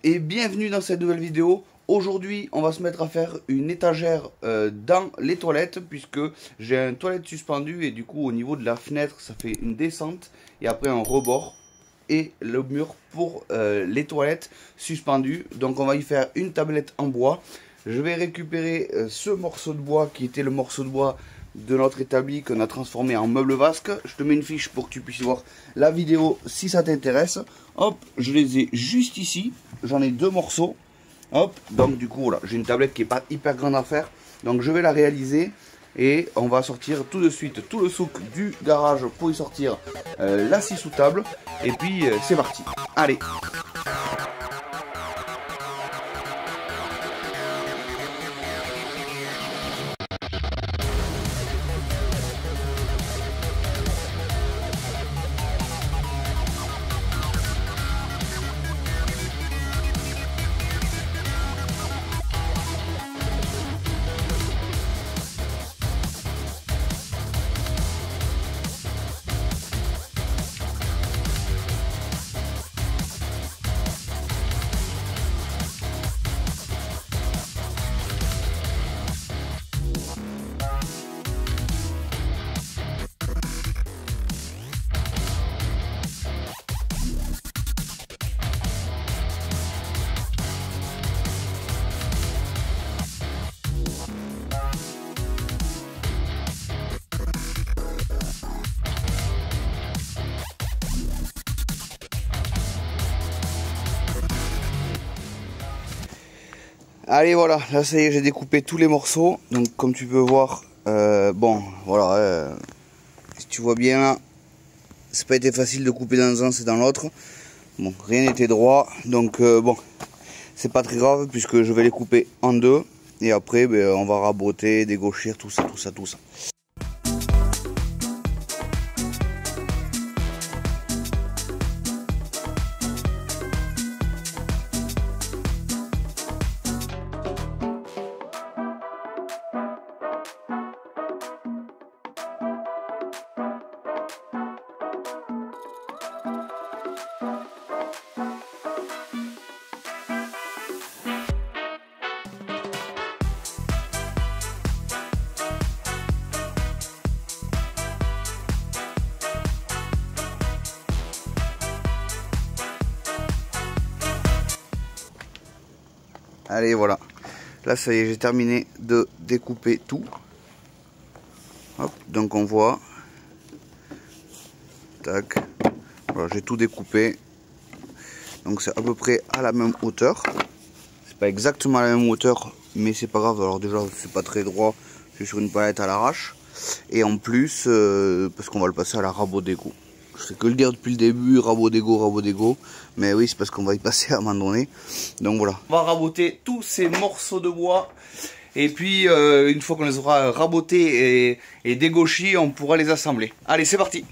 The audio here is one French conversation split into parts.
et bienvenue dans cette nouvelle vidéo. Aujourd'hui on va se mettre à faire une étagère dans les toilettes, puisque j'ai une toilette suspendue et du coup au niveau de la fenêtre ça fait une descente et après un rebord et le mur pour les toilettes suspendues. Donc on va y faire une tablette en bois. Je vais récupérer ce morceau de bois qui était le morceau de bois de notre établi qu'on a transformé en meuble vasque. Je te mets une fiche pour que tu puisses voir la vidéo si ça t'intéresse. Hop, je les ai juste ici. J'en ai deux morceaux. Hop, donc du coup voilà, j'ai une tablette qui est pas hyper grande à faire. Donc je vais la réaliser et on va sortir tout de suite tout le souk du garage pour y sortir la scie sous table. Et puis c'est parti. Allez. Allez voilà, là ça y est, j'ai découpé tous les morceaux. Donc comme tu peux voir, bon voilà, si tu vois bien là, c'est pas été facile de couper dans un sens et dans l'autre. Bon, rien n'était droit, donc bon, c'est pas très grave puisque je vais les couper en deux. Et après on va raboter, dégauchir, tout ça. Allez voilà, là ça y est, j'ai terminé de découper tout. Hop, donc on voit, tac, voilà, j'ai tout découpé. Donc c'est à peu près à la même hauteur. C'est pas exactement à la même hauteur, mais c'est pas grave. Alors déjà c'est pas très droit, je suis sur une palette à l'arrache. Et en plus, parce qu'on va le passer à la rabot d'égo. Je fais que le dire depuis le début, rabot d'égo. Mais oui, c'est parce qu'on va y passer à un moment donné. Donc voilà. On va raboter tous ces morceaux de bois. Et puis, une fois qu'on les aura rabotés et dégauchis, on pourra les assembler. Allez, c'est parti!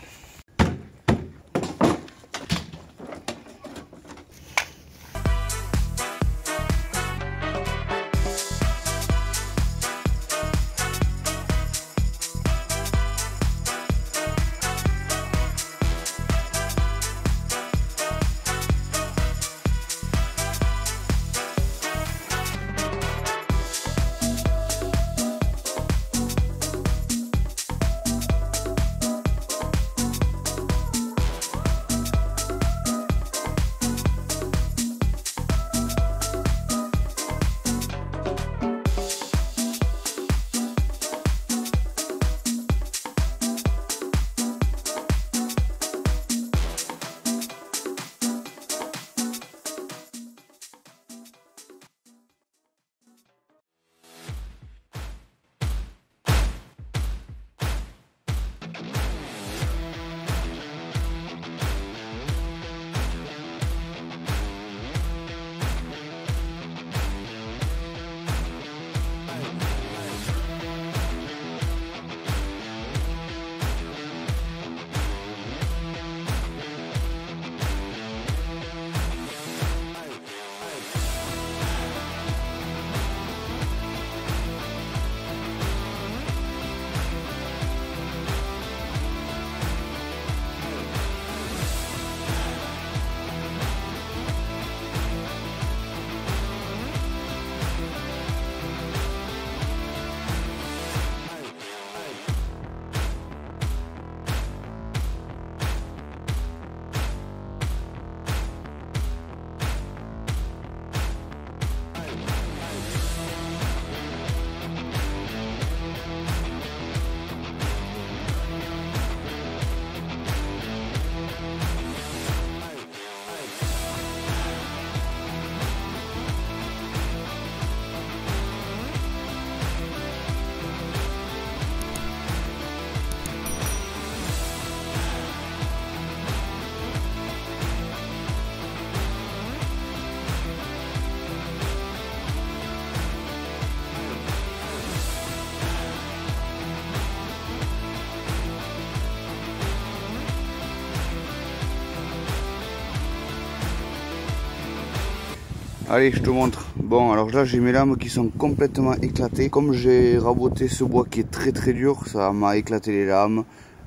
Allez, je te montre. Bon, alors là, j'ai mes lames qui sont complètement éclatées. Comme j'ai raboté ce bois qui est très dur, ça m'a éclaté les lames.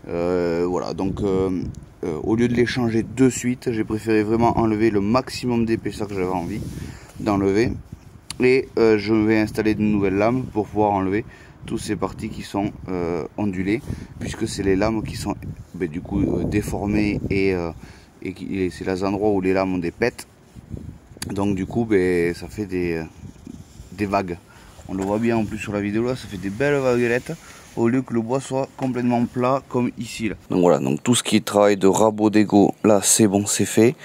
Voilà, donc au lieu de les changer de suite, j'ai préféré vraiment enlever le maximum d'épaisseur que j'avais envie d'enlever. Et je vais installer de nouvelles lames pour pouvoir enlever toutes ces parties qui sont ondulées, puisque c'est les lames qui sont du coup déformées et c'est les endroits où les lames ont des pètes. Donc du coup ça fait des vagues. On le voit bien en plus sur la vidéo là, ça fait des belles vaguelettes au lieu que le bois soit complètement plat comme ici là. Donc voilà, donc tout ce qui est travail de rabot d'égo là, c'est bon, c'est fait.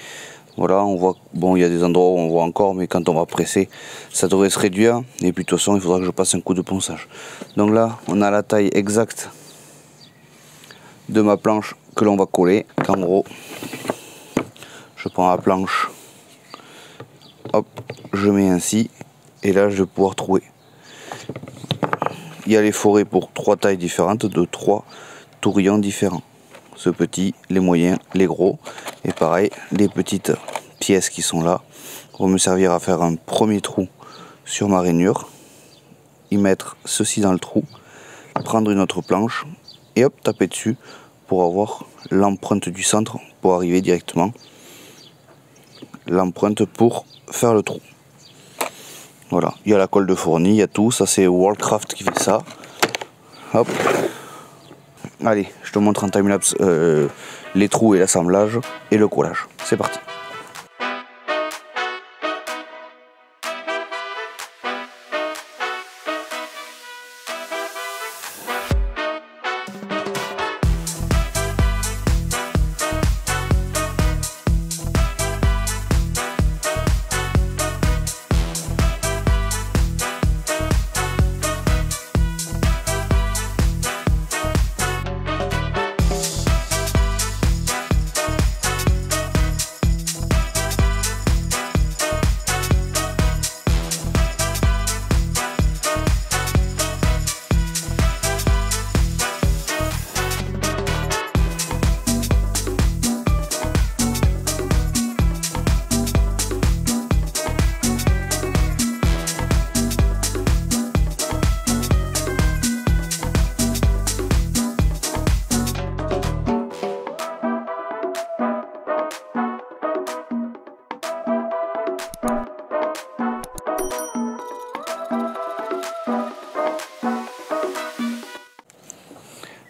Voilà, on voit, bon, il y a des endroits où on voit encore, mais quand on va presser, ça devrait se réduire. Et puis de toute façon, il faudra que je passe un coup de ponçage. Donc là, on a la taille exacte de ma planche que l'on va coller. En gros, je prends la planche, hop, je mets ainsi, et là, je vais pouvoir trouver. Il y a les forêts pour 3 tailles différentes, de 3 tourillons différents. Ce petit, les moyens, les gros, et pareil, les petites pièces qui sont là vont me servir à faire un premier trou sur ma rainure, y mettre ceci dans le trou, prendre une autre planche et hop, taper dessus pour avoir l'empreinte du centre, pour arriver directement l'empreinte pour faire le trou. Voilà, il y a la colle de fourni, il y a tout, ça c'est Worldcraft qui fait ça. Hop. Allez, je te montre en timelapse les trous et l'assemblage et le collage. C'est parti.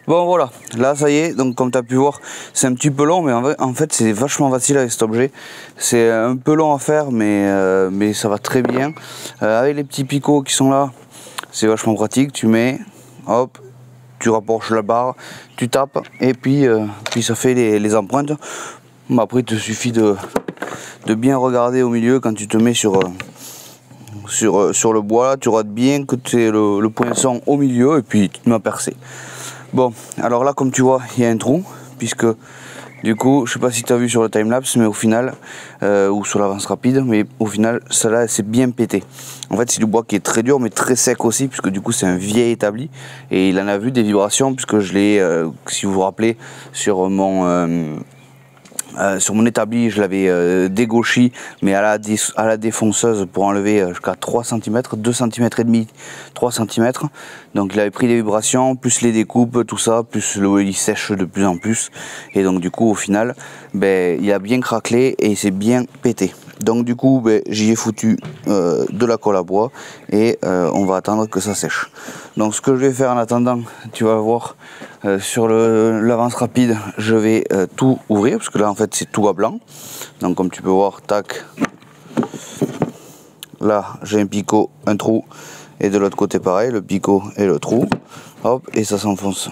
Bon voilà, là ça y est, donc comme tu as pu voir, c'est un petit peu long, mais en fait c'est vachement facile avec cet objet. C'est un peu long à faire, mais ça va très bien. Avec les petits picots qui sont là, c'est vachement pratique. Tu mets, hop, tu rapproches la barre, tu tapes, et puis ça fait les empreintes. Après il te suffit de bien regarder au milieu quand tu te mets sur le bois, là, tu rates bien que tu aies le poinçon au milieu, et puis tu te mets à percer. Bon, alors là, comme tu vois, il y a un trou, puisque du coup, je sais pas si tu as vu sur le timelapse, mais au final, ou sur l'avance rapide, mais au final, celle-là, c'est bien pété. En fait, c'est du bois qui est très dur, mais très sec aussi, puisque du coup, c'est un vieil établi, et il en a vu des vibrations, puisque je l'ai, si vous vous rappelez, sur mon établi, je l'avais dégauchi, mais à la défonceuse pour enlever jusqu'à 3 cm, 2 cm et demi, 3 cm. Donc il avait pris des vibrations, plus les découpes, tout ça, plus il sèche de plus en plus. Et donc du coup au final, il a bien craquelé et il s'est bien pété. Donc du coup j'y ai foutu de la colle à bois et on va attendre que ça sèche. Donc ce que je vais faire en attendant, tu vas voir sur l'avance rapide, je vais tout ouvrir parce que là en fait c'est tout à blanc. Donc comme tu peux voir, tac, là j'ai un picot, un trou, et de l'autre côté pareil, le picot et le trou, hop, et ça s'enfonce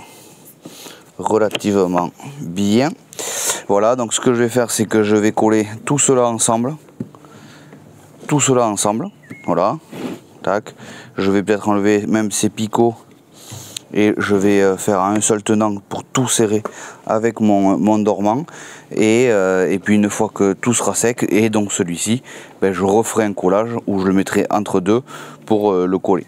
relativement bien. Voilà, donc ce que je vais faire, c'est que je vais coller tout cela ensemble, voilà, tac. Je vais peut-être enlever même ces picots et je vais faire un seul tenant pour tout serrer avec mon dormant, et puis une fois que tout sera sec, et donc celui-ci, je referai un collage où je le mettrai entre deux pour le coller.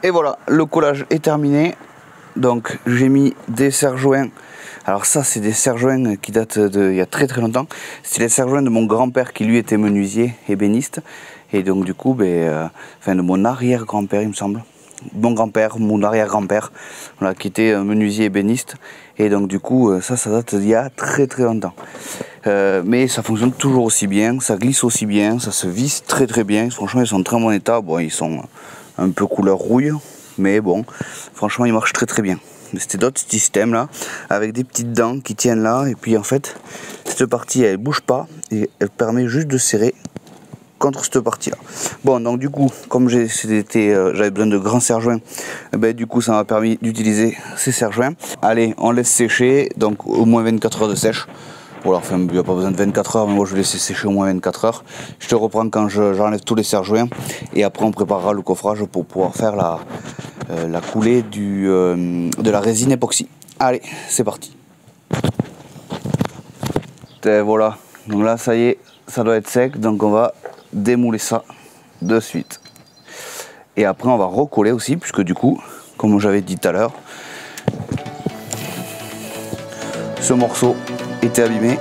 Et voilà, le collage est terminé. Donc j'ai mis des serre-joints. Alors ça c'est des serre-joints qui datent d'il y a très très longtemps. C'est les serre-joints de mon grand-père qui lui était menuisier, ébéniste. Et donc du coup, enfin de mon arrière-grand-père il me semble. Mon grand-père, mon arrière-grand-père, voilà, qui était menuisier ébéniste. Et donc du coup, ça date d'il y a très très longtemps. Mais ça fonctionne toujours aussi bien, ça glisse aussi bien, ça se visse très très bien. Franchement, ils sont en très bon état. Bon, ils sont un peu couleur rouille, mais bon, franchement, ils marchent très très bien. C'était d'autres systèmes là, avec des petites dents qui tiennent là. Et puis en fait, cette partie, elle bouge pas et elle permet juste de serrer contre cette partie là. Bon, donc du coup, comme j'avais besoin de grands serre-joints, du coup ça m'a permis d'utiliser ces serre-joints. Allez, on laisse sécher, donc au moins 24 heures de sèche. Voilà, enfin il n'y a pas besoin de 24 heures, mais moi je vais laisser sécher au moins 24 heures. Je te reprends quand j'enlève tous les serre-joints et après on préparera le coffrage pour pouvoir faire la coulée de la résine époxy. Allez, c'est parti. Et voilà, donc là ça y est, ça doit être sec, donc on va démouler ça de suite. Et après on va recoller aussi, puisque du coup, comme j'avais dit tout à l'heure, ce morceau était abîmé.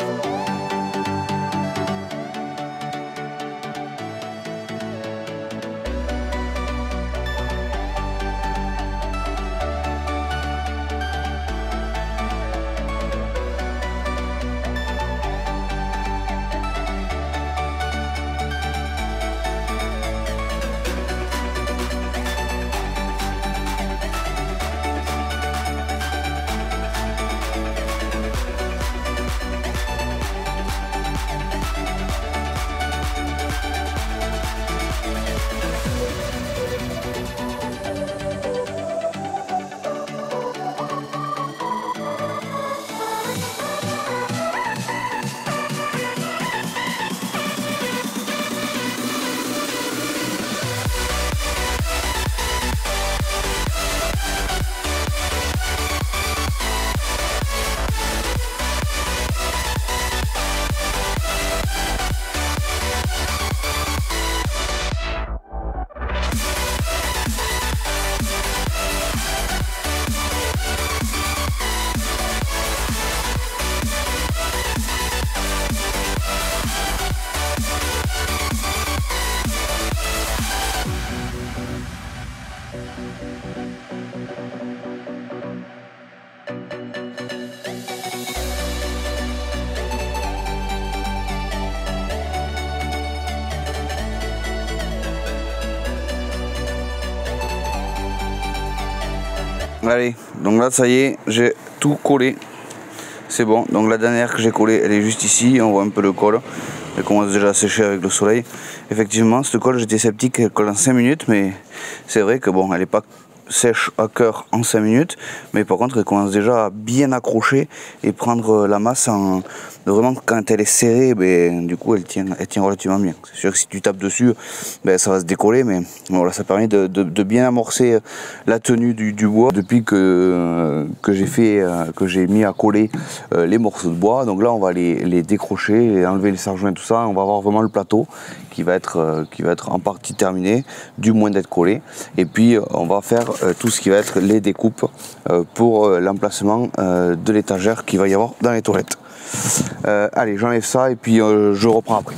Allez, donc là ça y est, j'ai tout collé. C'est bon, donc la dernière que j'ai collée, elle est juste ici, on voit un peu le col. Elle commence déjà à sécher avec le soleil. Effectivement, cette colle, j'étais sceptique qu'elle colle en 5 minutes, mais c'est vrai que bon, elle n'est pas sèche à cœur en 5 minutes, mais par contre elle commence déjà à bien accrocher et prendre la masse vraiment quand elle est serrée, du coup elle tient relativement bien. C'est sûr que si tu tapes dessus, ça va se décoller, mais voilà, ça permet de bien amorcer la tenue du bois depuis que j'ai mis à coller les morceaux de bois. Donc là on va les décrocher et enlever les serre-joints, tout ça. On va avoir vraiment le plateau qui va être en partie terminé, du moins d'être collé, et puis on va faire tout ce qui va être les découpes pour l'emplacement de l'étagère qu'il va y avoir dans les toilettes. Allez, j'enlève ça et puis je reprends après.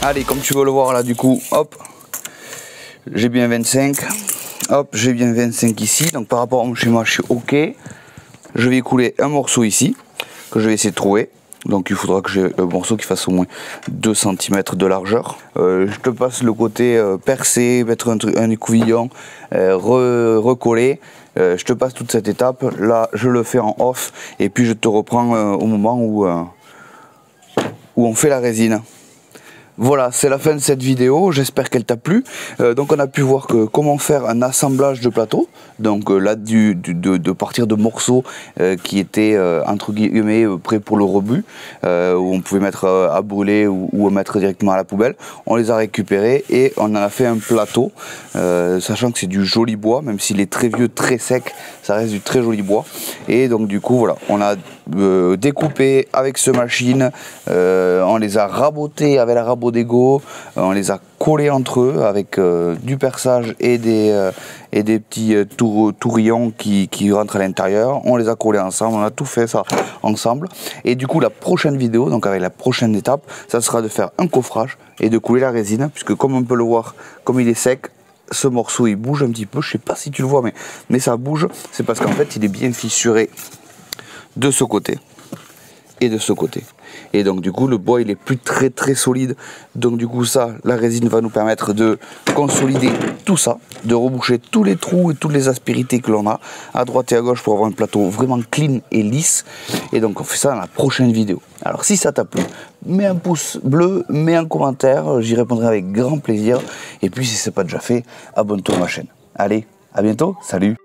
Allez, comme tu veux le voir là, du coup, hop, j'ai bien 25. Hop, j'ai bien 25 ici. Donc par rapport à mon schéma, je suis OK. Je vais couler un morceau ici, que je vais essayer de trouver. Donc il faudra que j'ai un morceau qui fasse au moins 2 cm de largeur. Je te passe le côté percer, mettre un écouvillon, recoller. Je te passe toute cette étape. Là, je le fais en off. Et puis je te reprends au moment où on fait la résine. Voilà, c'est la fin de cette vidéo, j'espère qu'elle t'a plu. Donc on a pu voir comment faire un assemblage de plateau. Donc là, de partir de morceaux qui étaient entre guillemets prêts pour le rebut, où on pouvait mettre à brûler ou mettre directement à la poubelle. On les a récupérés et on en a fait un plateau, sachant que c'est du joli bois, même s'il est très vieux, très sec, ça reste du très joli bois. Et donc du coup voilà, on a découpé avec ce machine, on les a rabotés avec la rabot d'ego, on les a collés entre eux avec du perçage et des petits tourillons qui rentrent à l'intérieur. On les a collés ensemble, on a tout fait ça ensemble. Et du coup la prochaine vidéo, donc avec la prochaine étape, ça sera de faire un coffrage et de couler la résine, puisque comme on peut le voir, comme il est sec, ce morceau il bouge un petit peu, je sais pas si tu le vois, mais ça bouge, c'est parce qu'en fait il est bien fissuré de ce côté et de ce côté. Et donc du coup le bois il est plus très solide. Donc du coup ça, la résine va nous permettre de consolider tout ça, de reboucher tous les trous et toutes les aspérités que l'on a à droite et à gauche pour avoir un plateau vraiment clean et lisse. Et donc on fait ça dans la prochaine vidéo. Alors si ça t'a plu, mets un pouce bleu, mets un commentaire, j'y répondrai avec grand plaisir. Et puis si c'est pas déjà fait, abonne-toi à ma chaîne. Allez, à bientôt, salut.